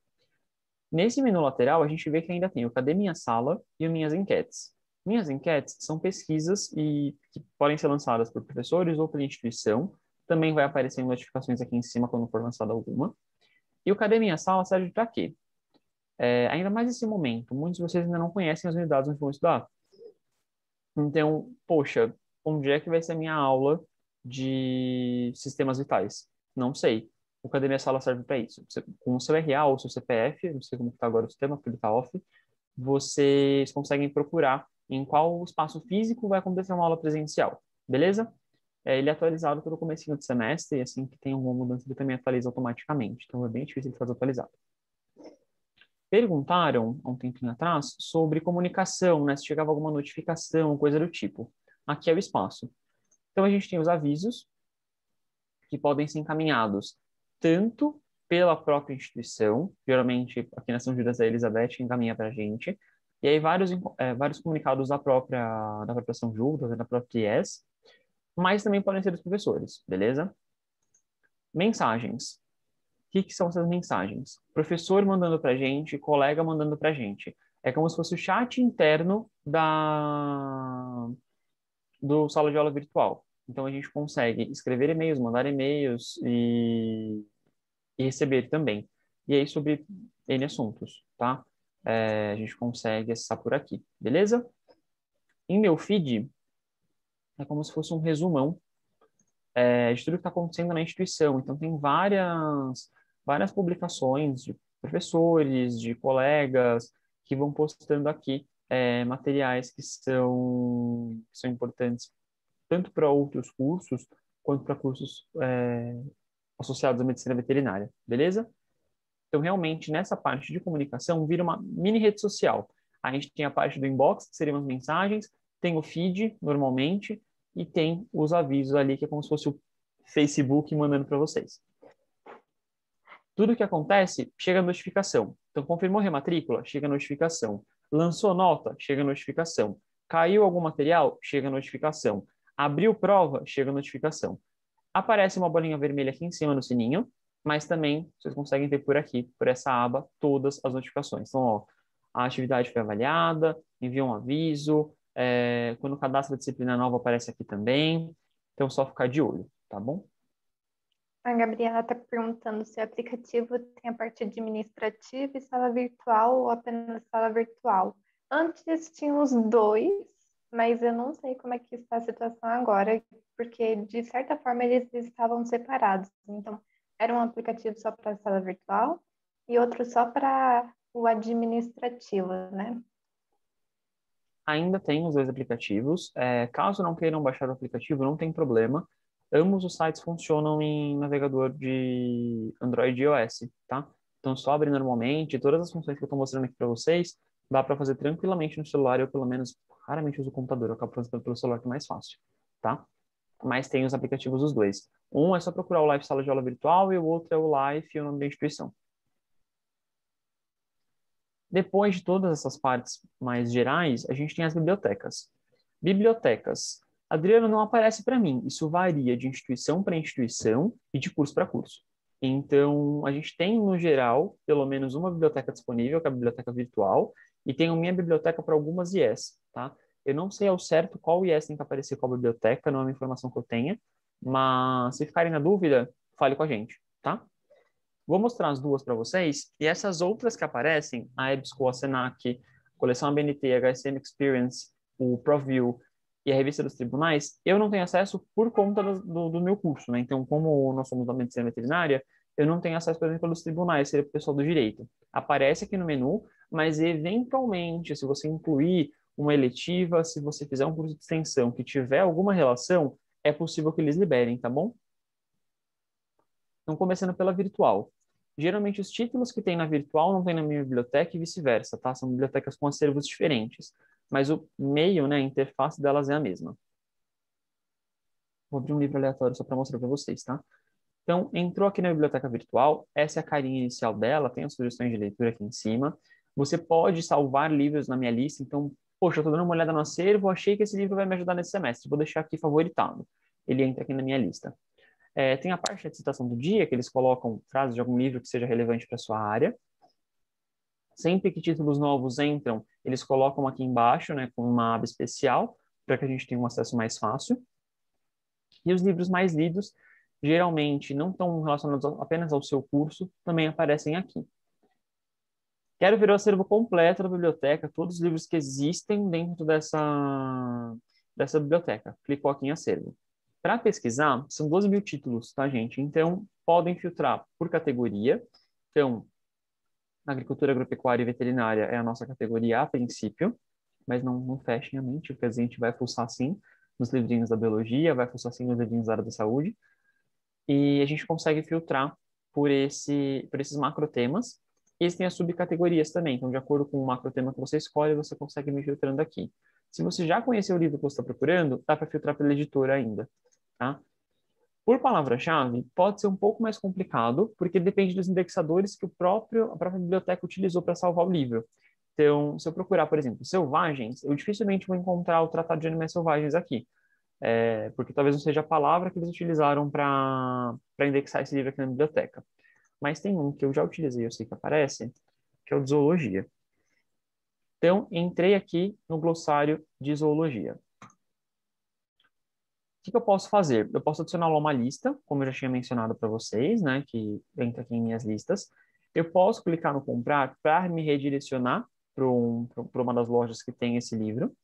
Nesse menu lateral, a gente vê que ainda tem o Cadê Minha Sala e o Minhas Enquetes. Minhas enquetes são pesquisas que podem ser lançadas por professores ou pela instituição. Também vai aparecer em notificações aqui em cima quando for lançada alguma. E o Cadê Minha Sala serve para quê? Ainda mais nesse momento, muitos de vocês ainda não conhecem as unidades onde vão estudar. Então, poxa, onde é que vai ser a minha aula de sistemas vitais? Não sei. O Cadê Minha Sala serve para isso. Com o seu RA ou seu CPF, não sei como está agora o sistema, porque ele está off, vocês conseguem procurar em qual espaço físico vai acontecer uma aula presencial, beleza? Ele é atualizado pelo comecinho do semestre, e assim que tem alguma mudança, ele também atualiza automaticamente. Então, é bem difícil de fazer atualizado. Perguntaram, há um tempinho atrás, sobre comunicação, né? Se chegava alguma notificação, coisa do tipo. Aqui é o espaço. Então, a gente tem os avisos, que podem ser encaminhados tanto pela própria instituição, geralmente aqui na São Judas da Elizabeth encaminha para a gente, e aí vários comunicados da própria São Judas, da própria IES, mas também podem ser dos professores, beleza? Mensagens. O que são essas mensagens? Professor mandando para a gente, colega mandando para a gente. É como se fosse o chat interno do sala de aula virtual. Então, a gente consegue escrever e-mails, mandar e-mails e receber também. E aí, sobre N assuntos, tá? A gente consegue acessar por aqui, beleza? Em meu feed, é como se fosse um resumão de tudo que está acontecendo na instituição. Então, tem várias publicações de professores, de colegas, que vão postando aqui materiais que são importantes tanto para outros cursos, quanto para cursos associados à medicina veterinária, beleza? Então, realmente, nessa parte de comunicação, vira uma mini rede social. A gente tem a parte do inbox, que seriam as mensagens, tem o feed, normalmente, e tem os avisos ali, que é como se fosse o Facebook mandando para vocês. Tudo que acontece, chega a notificação. Então, confirmou rematrícula? Chega a notificação. Lançou nota? Chega a notificação. Caiu algum material? Chega a notificação. Abriu prova? Chega a notificação. Aparece uma bolinha vermelha aqui em cima no sininho, mas também vocês conseguem ver por aqui, por essa aba, todas as notificações. Então, ó, a atividade foi avaliada, enviou um aviso, quando o cadastro da disciplina nova aparece aqui também. Então, só ficar de olho, tá bom? A Gabriela está perguntando se o aplicativo tem a parte administrativa e sala virtual ou apenas sala virtual. Antes tinha os dois, mas eu não sei como é que está a situação agora, porque de certa forma eles estavam separados. Então, era um aplicativo só para a sala virtual e outro só para o administrativo, né? Ainda tem os dois aplicativos. Caso não queiram baixar o aplicativo, não tem problema. Ambos os sites funcionam em navegador de Android e iOS, tá? Então, só abre normalmente. Todas as funções que eu estou mostrando aqui para vocês, dá para fazer tranquilamente no celular. Eu, pelo menos, raramente uso o computador. Eu acabo fazendo pelo celular, que é mais fácil, tá? Mas tem os aplicativos dos dois. Um é só procurar o Live Sala de Aula Virtual e o outro é o Live e o nome da instituição. Depois de todas essas partes mais gerais, a gente tem as bibliotecas. Bibliotecas. Adriano, não aparece para mim. Isso varia de instituição para instituição e de curso para curso. Então, a gente tem, no geral, pelo menos uma biblioteca disponível, que é a biblioteca virtual, e tem a minha biblioteca para algumas IES, tá? Eu não sei ao certo qual IES tem que aparecer qual biblioteca, não é uma informação que eu tenha, mas se ficarem na dúvida, fale com a gente, tá? Vou mostrar as duas para vocês, e essas outras que aparecem, a EBSCO, a SENAC, a Coleção ABNT, a HSM Experience, o ProView e a Revista dos Tribunais, eu não tenho acesso por conta do meu curso, né? Então, como nós somos da medicina veterinária, eu não tenho acesso, por exemplo, aos tribunais, seria o pessoal do direito. Aparece aqui no menu, mas eventualmente, se você incluir uma eletiva, se você fizer um curso de extensão que tiver alguma relação, é possível que eles liberem, tá bom? Então, começando pela virtual. Geralmente, os títulos que tem na virtual não tem na minha biblioteca e vice-versa, tá? São bibliotecas com acervos diferentes. Mas o meio, né, a interface delas é a mesma. Vou abrir um livro aleatório só para mostrar para vocês, tá? Então, entrou aqui na biblioteca virtual, essa é a carinha inicial dela, tem as sugestões de leitura aqui em cima. Você pode salvar livros na minha lista, então, poxa, eu estou dando uma olhada no acervo, achei que esse livro vai me ajudar nesse semestre, vou deixar aqui favoritado. Ele entra aqui na minha lista. Tem a parte da citação do dia, que eles colocam frases de algum livro que seja relevante para a sua área. Sempre que títulos novos entram, eles colocam aqui embaixo, né, com uma aba especial, para que a gente tenha um acesso mais fácil. E os livros mais lidos, geralmente não estão relacionados apenas ao seu curso, também aparecem aqui. Quero ver o acervo completo da biblioteca, todos os livros que existem dentro dessa biblioteca. Clicou aqui em acervo. Para pesquisar, são 12.000 títulos, tá, gente? Então, podem filtrar por categoria. Então, agricultura, agropecuária e veterinária é a nossa categoria a princípio, mas não fechem a mente, porque a gente vai fuçar sim nos livrinhos da biologia, vai fuçar sim nos livrinhos da área da saúde, e a gente consegue filtrar por esses macrotemas. E eles têm as subcategorias também, então de acordo com o macrotema que você escolhe, você consegue me filtrando aqui. Se você já conheceu o livro que você está procurando, dá para filtrar pela editora ainda, tá? Por palavra-chave, pode ser um pouco mais complicado, porque depende dos indexadores que a própria biblioteca utilizou para salvar o livro. Então, se eu procurar, por exemplo, selvagens, eu dificilmente vou encontrar o Tratado de Animais Selvagens aqui, porque talvez não seja a palavra que eles utilizaram para indexar esse livro aqui na biblioteca. Mas tem um que eu já utilizei, eu sei que aparece, que é o de zoologia. Então, entrei aqui no glossário de zoologia. O que eu posso fazer? Eu posso adicionar uma lista, como eu já tinha mencionado para vocês, né, que entra aqui em minhas listas. Eu posso clicar no comprar para me redirecionar para uma das lojas que tem esse livro.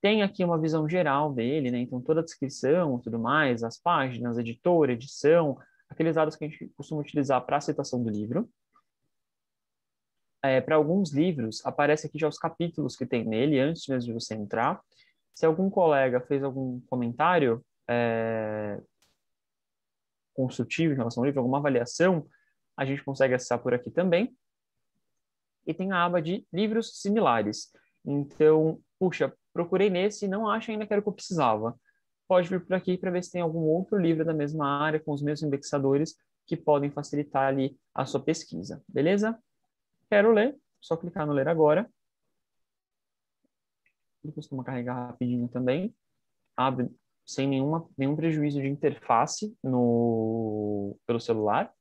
Tem aqui uma visão geral dele, né, então toda a descrição, tudo mais, as páginas, editor, edição, aqueles dados que a gente costuma utilizar para a citação do livro. Para alguns livros, aparece aqui já os capítulos que tem nele, antes mesmo de você entrar. Se algum colega fez algum comentário construtivo em relação ao livro, alguma avaliação, a gente consegue acessar por aqui também. E tem a aba de livros similares. Então, puxa, procurei nesse e não acho ainda que era o que eu precisava. Pode vir por aqui para ver se tem algum outro livro da mesma área, com os mesmos indexadores, que podem facilitar ali a sua pesquisa. Beleza? Quero ler, só clicar no ler agora. Ele costuma carregar rapidinho também. Abre sem nenhum prejuízo de interface pelo celular.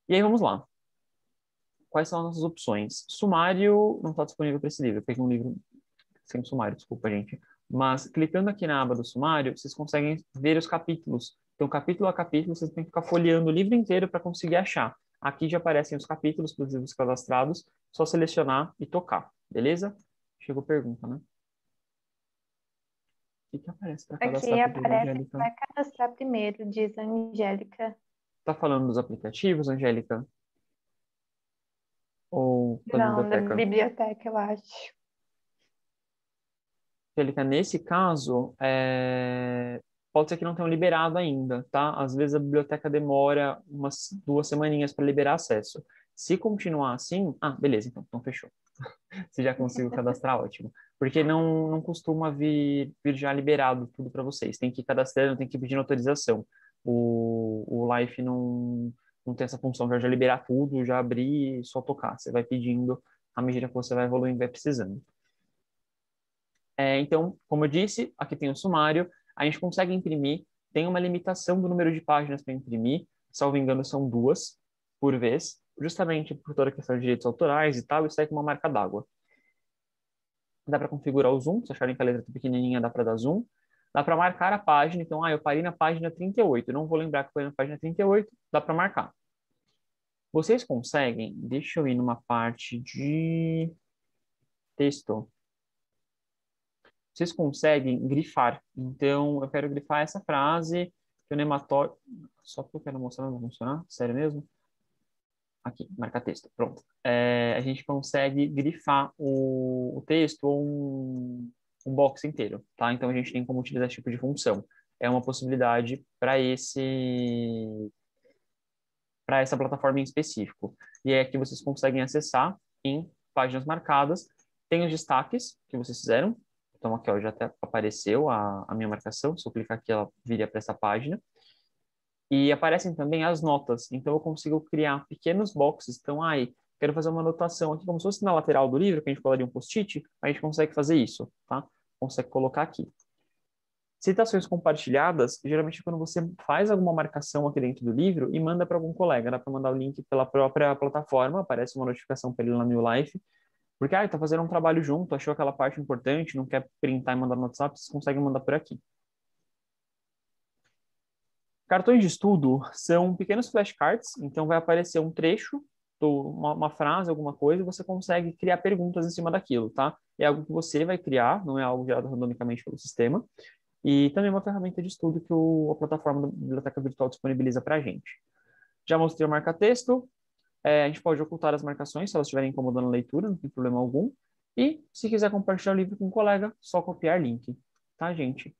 E aí vamos lá. Quais são as nossas opções? Sumário não está disponível para esse livro. Eu peguei um livro sem sumário, desculpa, gente. Mas clicando aqui na aba do sumário, vocês conseguem ver os capítulos. Então, capítulo a capítulo, vocês têm que ficar folheando o livro inteiro para conseguir achar. Aqui já aparecem os capítulos para os livros cadastrados. Só selecionar e tocar, beleza? Chegou pergunta, né? O que aparece para cadastrar Aqui primeiro, aparece que Angélica? vai cadastrar primeiro, diz a Angélica. Tá falando dos aplicativos, Angélica? Ou da Não, da biblioteca? biblioteca, eu acho. Angélica, nesse caso, pode ser que não tenham liberado ainda, tá? Às vezes a biblioteca demora umas 2 semaninhas para liberar acesso. Se continuar assim, beleza, então fechou. Se já conseguiu cadastrar, ótimo. Porque não costuma vir já liberado tudo para vocês. Tem que ir cadastrando, tem que ir pedindo autorização. O Life não tem essa função de já liberar tudo, já abrir e só tocar. Você vai pedindo à medida que você vai evoluindo, vai precisando. Então, como eu disse, aqui tem o sumário, a gente consegue imprimir, tem uma limitação do número de páginas para imprimir, salvo engano, são 2 por vez, justamente por toda a questão de direitos autorais e tal, e sai com uma marca d'água. Dá para configurar o zoom, se acharem que a letra está pequenininha, dá para dar zoom. Dá para marcar a página, então, eu parei na página 38, não vou lembrar que eu parei na página 38, dá para marcar. Vocês conseguem, deixa eu ir numa parte de texto, vocês conseguem grifar. Então, eu quero grifar essa frase, que o nematóide, só porque eu quero mostrar, não vai funcionar, sério mesmo? Aqui, marcar texto, pronto. A gente consegue grifar o texto ou um box inteiro, tá? Então, a gente tem como utilizar esse tipo de função. É uma possibilidade para essa plataforma em específico. E é aqui vocês conseguem acessar em páginas marcadas. Tem os destaques que vocês fizeram. Então, aqui ó, já até apareceu a minha marcação. Se eu clicar aqui, ela viria para essa página. E aparecem também as notas. Então, eu consigo criar pequenos boxes. Então, quero fazer uma anotação aqui, como se fosse na lateral do livro, que a gente colaria um post-it, a gente consegue fazer isso, tá? Consegue colocar aqui. Citações compartilhadas, geralmente quando você faz alguma marcação aqui dentro do livro e manda para algum colega, dá para mandar o link pela própria plataforma, aparece uma notificação para ele lá no New Life, porque, tá fazendo um trabalho junto, achou aquela parte importante, não quer printar e mandar no WhatsApp, vocês conseguem mandar por aqui. Cartões de estudo são pequenos flashcards, então vai aparecer um trecho, uma frase, alguma coisa, e você consegue criar perguntas em cima daquilo, tá? É algo que você vai criar, não é algo gerado randomicamente pelo sistema. E também uma ferramenta de estudo que a plataforma da Biblioteca Virtual disponibiliza para a gente. Já mostrei o marca-texto. A gente pode ocultar as marcações se elas estiverem incomodando a leitura, não tem problema algum. E, se quiser compartilhar o livro com um colega, só copiar link. Tá, gente?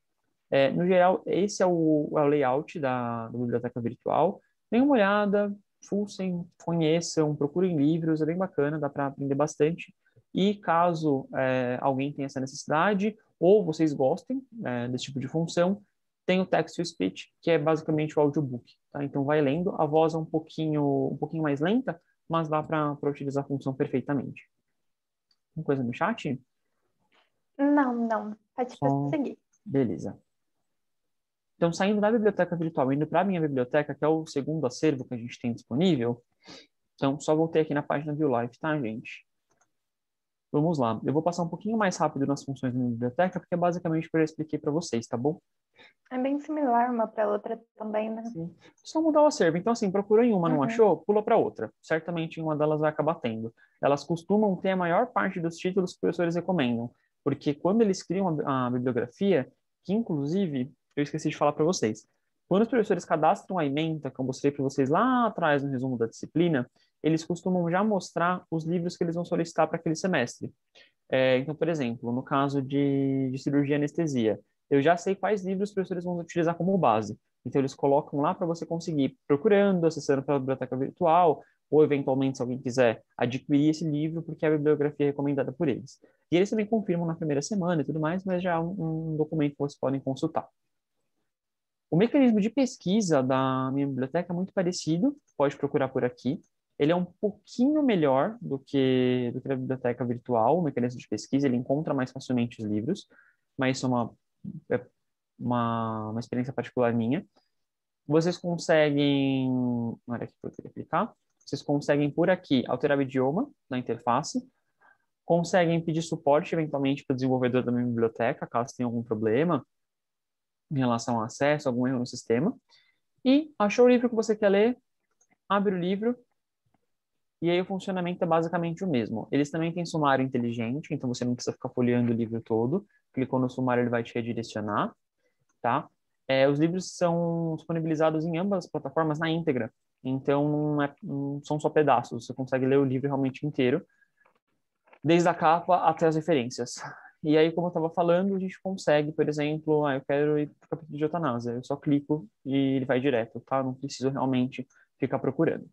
No geral, esse é o layout da Biblioteca Virtual. Deem uma olhada, fuçem, conheçam, procurem livros, é bem bacana, dá para aprender bastante. E caso alguém tenha essa necessidade, ou vocês gostem desse tipo de função, tem o text-to-speech, que é basicamente o audiobook. Tá? Então, vai lendo, a voz é um pouquinho mais lenta, mas dá para utilizar a função perfeitamente. Uma coisa no chat? Não. Pode Só... prosseguir. Beleza. Então, saindo da biblioteca virtual, indo para a minha biblioteca, que é o segundo acervo que a gente tem disponível. Então, só voltei aqui na página View Life, tá, gente? Vamos lá. Eu vou passar um pouquinho mais rápido nas funções da minha biblioteca, porque é basicamente o que eu já expliquei para vocês, tá bom? É bem similar uma para outra também, né? Sim. Só mudar o acervo. Então, assim, procurou em uma, não Uhum. achou? Pula para outra. Certamente em uma delas vai acabar tendo. Elas costumam ter a maior parte dos títulos que os professores recomendam, porque quando eles criam a bibliografia, que inclusive, eu esqueci de falar para vocês, quando os professores cadastram a ementa, que eu mostrei para vocês lá atrás no resumo da disciplina, eles costumam já mostrar os livros que eles vão solicitar para aquele semestre. Então, por exemplo, no caso de cirurgia e anestesia, eu já sei quais livros os professores vão utilizar como base. Então, eles colocam lá para você conseguir ir procurando, acessando pela biblioteca virtual, ou eventualmente, se alguém quiser adquirir esse livro, porque é a bibliografia recomendada por eles. E eles também confirmam na primeira semana e tudo mais, mas já é um documento que vocês podem consultar. O mecanismo de pesquisa da minha biblioteca é muito parecido, pode procurar por aqui. Ele é um pouquinho melhor do que a biblioteca virtual, o mecanismo de pesquisa, ele encontra mais facilmente os livros, mas isso é uma experiência particular minha. Vocês conseguem, olha aqui que eu queria clicar, vocês conseguem por aqui alterar o idioma na interface, conseguem pedir suporte eventualmente para o desenvolvedor da minha biblioteca, caso tenha algum problema em relação ao acesso, algum erro no sistema. E achou o livro que você quer ler, abre o livro, e aí o funcionamento é basicamente o mesmo. Eles também têm sumário inteligente, então você não precisa ficar folheando o livro todo. Clicou no sumário, ele vai te redirecionar, tá? Os livros são disponibilizados em ambas as plataformas na íntegra, então não são só pedaços, você consegue ler o livro realmente inteiro, desde a capa até as referências. E aí, como eu estava falando, a gente consegue, por exemplo, eu quero ir para o capítulo de eutanásia, eu só clico e ele vai direto, tá? Não preciso realmente ficar procurando.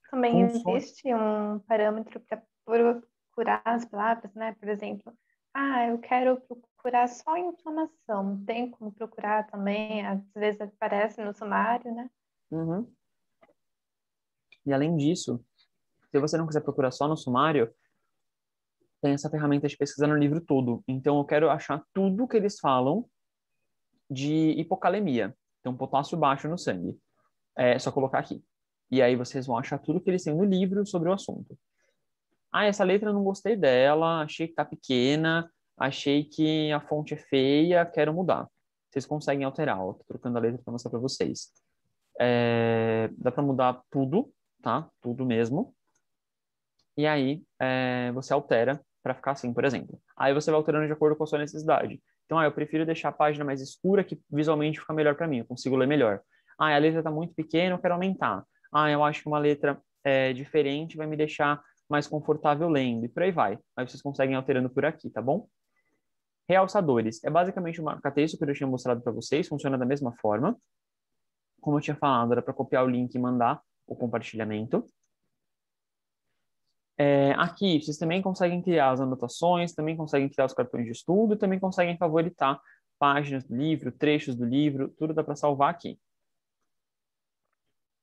Também Funções. existe um parâmetro para procurar as palavras, né? Por exemplo, eu quero procurar só inflamação. Tem como procurar também, às vezes aparece no sumário, né? Uhum. E além disso, se você não quiser procurar só no sumário, tem essa ferramenta de pesquisa no livro todo. Então, eu quero achar tudo que eles falam de hipocalemia, então potássio baixo no sangue. É só colocar aqui. E aí vocês vão achar tudo que eles têm no livro sobre o assunto. Essa letra eu não gostei dela, achei que tá pequena, achei que a fonte é feia, quero mudar. vocês conseguem alterar. Ó, tô trocando a letra para mostrar para vocês. Dá para mudar tudo, tá? Tudo mesmo. E aí, você altera para ficar assim, por exemplo. Aí você vai alterando de acordo com a sua necessidade. Então, eu prefiro deixar a página mais escura, que visualmente fica melhor para mim, eu consigo ler melhor. A letra está muito pequena, eu quero aumentar. Eu acho que uma letra diferente vai me deixar mais confortável lendo, e por aí vai. Aí vocês conseguem ir alterando por aqui, tá bom? Realçadores. É basicamente um marca-texto que eu tinha mostrado para vocês, funciona da mesma forma. Como eu tinha falado, era para copiar o link e mandar o compartilhamento. Aqui, vocês também conseguem criar as anotações, também conseguem criar os cartões de estudo, também conseguem favoritar páginas do livro, trechos do livro, tudo dá para salvar aqui.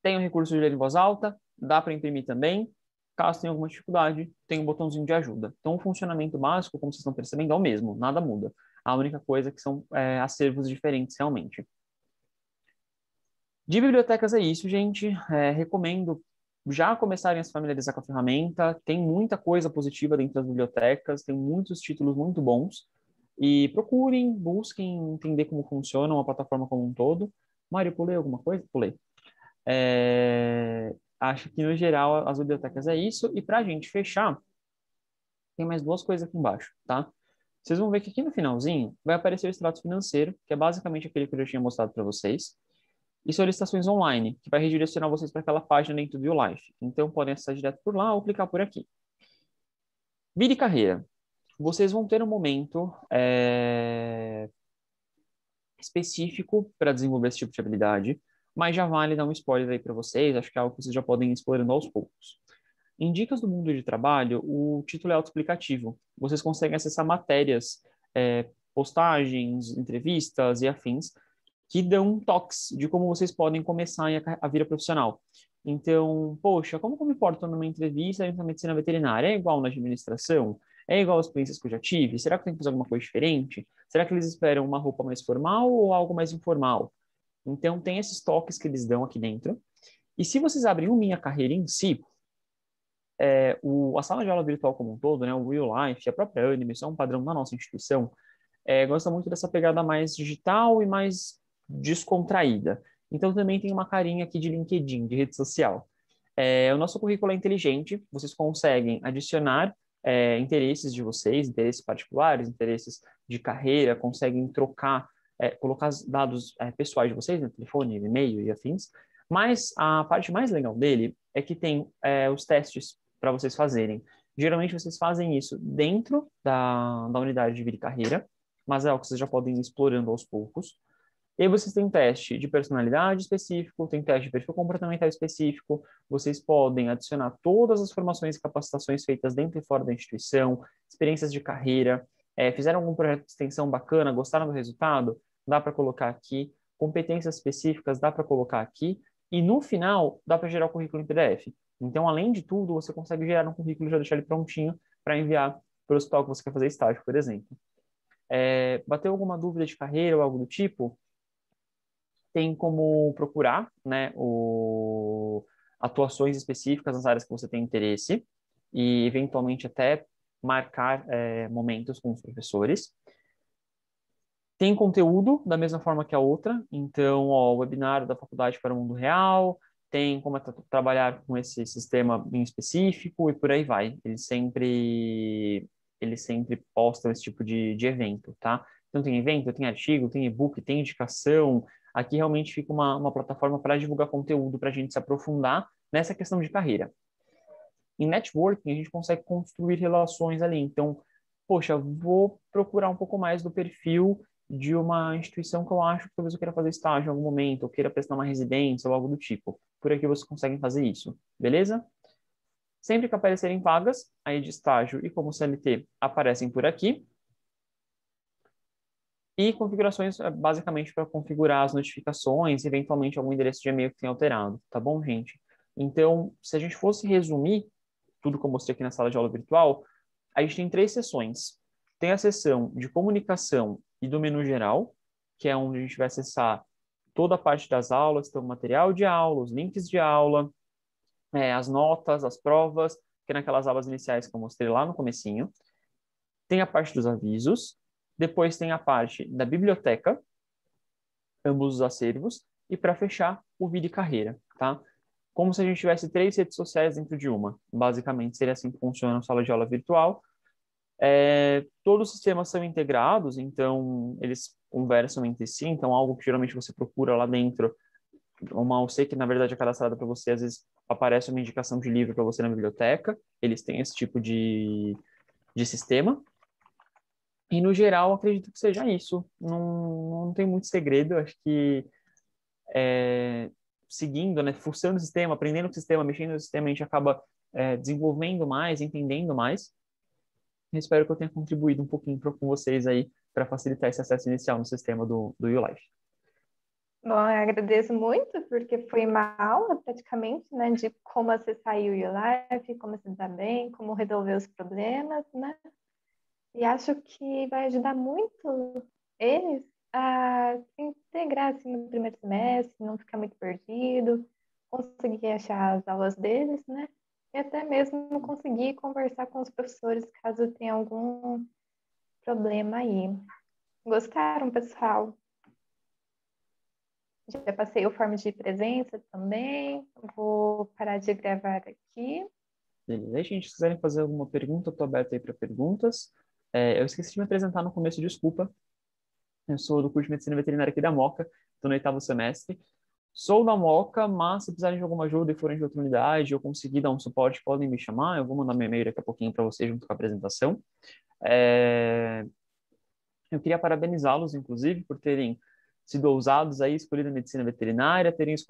Tem o recurso de ler em voz alta, dá para imprimir também. Caso tenha alguma dificuldade, tem um botãozinho de ajuda. Então, o funcionamento básico, como vocês estão percebendo, é o mesmo, nada muda. A única coisa é que são acervos diferentes realmente. De bibliotecas é isso, gente. Recomendo já começarem a se familiarizar com a ferramenta. Tem muita coisa positiva dentro das bibliotecas, tem muitos títulos muito bons. E procurem, busquem entender como funciona uma plataforma como um todo. Mário, pulei alguma coisa? Pulei. Acho que, no geral, as bibliotecas é isso. E para a gente fechar, tem mais duas coisas aqui embaixo, tá? Vocês vão ver que aqui no finalzinho vai aparecer o extrato financeiro, que é basicamente aquele que eu já tinha mostrado para vocês, e solicitações online, que vai redirecionar vocês para aquela página dentro do YouLife. Então, podem acessar direto por lá ou clicar por aqui. Vida e carreira. Vocês vão ter um momento específico para desenvolver esse tipo de habilidade, mas já vale dar um spoiler aí para vocês, acho que é algo que vocês já podem ir explorando aos poucos. Em Dicas do Mundo de Trabalho, o título é autoexplicativo. Vocês conseguem acessar matérias, postagens, entrevistas e afins, que dão toques de como vocês podem começar a vida profissional. Então, poxa, como que eu me porto numa entrevista dentro da medicina veterinária? É igual na administração? É igual às experiências que eu já tive? Será que eu tenho que fazer alguma coisa diferente? Será que eles esperam uma roupa mais formal ou algo mais informal? Então, tem esses toques que eles dão aqui dentro. E se vocês abrem o Minha Carreira em si, a sala de aula virtual como um todo, né, o Real Life, a própria Anime, isso é um padrão da nossa instituição, gosta muito dessa pegada mais digital e mais descontraída. Então também tem uma carinha aqui de LinkedIn, de rede social. O nosso currículo é inteligente, vocês conseguem adicionar interesses de vocês, interesses particulares, interesses de carreira, conseguem trocar, colocar os dados pessoais de vocês, né, telefone, e-mail e afins. Mas a parte mais legal dele é que tem os testes para vocês fazerem. Geralmente vocês fazem isso dentro da unidade de vida e carreira, mas é algo que vocês já podem ir explorando aos poucos. E aí vocês têm teste de personalidade específico, tem teste de perfil comportamental específico, vocês podem adicionar todas as formações e capacitações feitas dentro e fora da instituição, experiências de carreira, fizeram algum projeto de extensão bacana, gostaram do resultado? Dá para colocar aqui. Competências específicas, dá para colocar aqui. E no final, dá para gerar o currículo em PDF. Então, além de tudo, você consegue gerar um currículo e já deixar ele prontinho para enviar para o hospital que você quer fazer estágio, por exemplo. Bateu alguma dúvida de carreira ou algo do tipo? Tem como procurar, né, atuações específicas nas áreas que você tem interesse e, eventualmente, até marcar momentos com os professores. Tem conteúdo da mesma forma que a outra, então, o webinário da Faculdade para o Mundo Real, tem como trabalhar com esse sistema em específico e por aí vai. Eles sempre postam esse tipo de evento, tá? Então, tem evento, tem artigo, tem e-book, tem indicação. Aqui realmente fica uma plataforma para divulgar conteúdo, para a gente se aprofundar nessa questão de carreira. Em networking, a gente consegue construir relações ali. Então, poxa, vou procurar um pouco mais do perfil de uma instituição que eu acho que talvez eu queira fazer estágio em algum momento, ou queira prestar uma residência ou algo do tipo. Por aqui vocês conseguem fazer isso, beleza? Sempre que aparecerem vagas aí de estágio e como CLT aparecem por aqui. E configurações basicamente para configurar as notificações, eventualmente algum endereço de e-mail que tenha alterado, tá bom, gente? Então, se a gente fosse resumir tudo que eu mostrei aqui na sala de aula virtual, a gente tem 3 sessões. Tem a sessão de comunicação e do menu geral, que é onde a gente vai acessar toda a parte das aulas, então o material de aula, os links de aula, as notas, as provas, que é naquelas aulas iniciais que eu mostrei lá no comecinho. Tem a parte dos avisos, depois tem a parte da biblioteca, ambos os acervos, e para fechar, o Vida e Carreira, tá? Como se a gente tivesse 3 redes sociais dentro de uma. Basicamente, seria assim que funciona a sala de aula virtual. Todos os sistemas são integrados, então eles conversam entre si, então algo que geralmente você procura lá dentro, uma OC que na verdade é cadastrada para você, às vezes aparece uma indicação de livro para você na biblioteca, eles têm esse tipo de sistema, e no geral acredito que seja isso, não tem muito segredo, acho que seguindo, né, fuçando o sistema, aprendendo o sistema, mexendo no sistema, a gente acaba desenvolvendo mais, entendendo mais. Espero que eu tenha contribuído um pouquinho com vocês aí para facilitar esse acesso inicial no sistema do YouLife. Bom, eu agradeço muito, porque foi uma aula praticamente, né, de como acessar o YouLife, como se dar bem, como resolver os problemas, né? E acho que vai ajudar muito eles a se integrar assim, no primeiro semestre, não ficar muito perdido, conseguir achar as aulas deles, né? E até mesmo conseguir conversar com os professores caso tenha algum problema aí. Gostaram, pessoal? Já passei o form de presença também. Vou parar de gravar aqui. Beleza. Gente, se quiserem fazer alguma pergunta, eu estou aberto aí para perguntas. Eu esqueci de me apresentar no começo, desculpa. Eu sou do curso de Medicina Veterinária aqui da Moca, estou no 8º semestre. Sou da Moca, mas se precisarem de alguma ajuda e forem de outra unidade, eu conseguir dar um suporte, podem me chamar. Eu vou mandar meu e-mail daqui a pouquinho para vocês junto com a apresentação. Eu queria parabenizá-los, inclusive, por terem sido ousados aí, escolhido a medicina veterinária, terem escolhido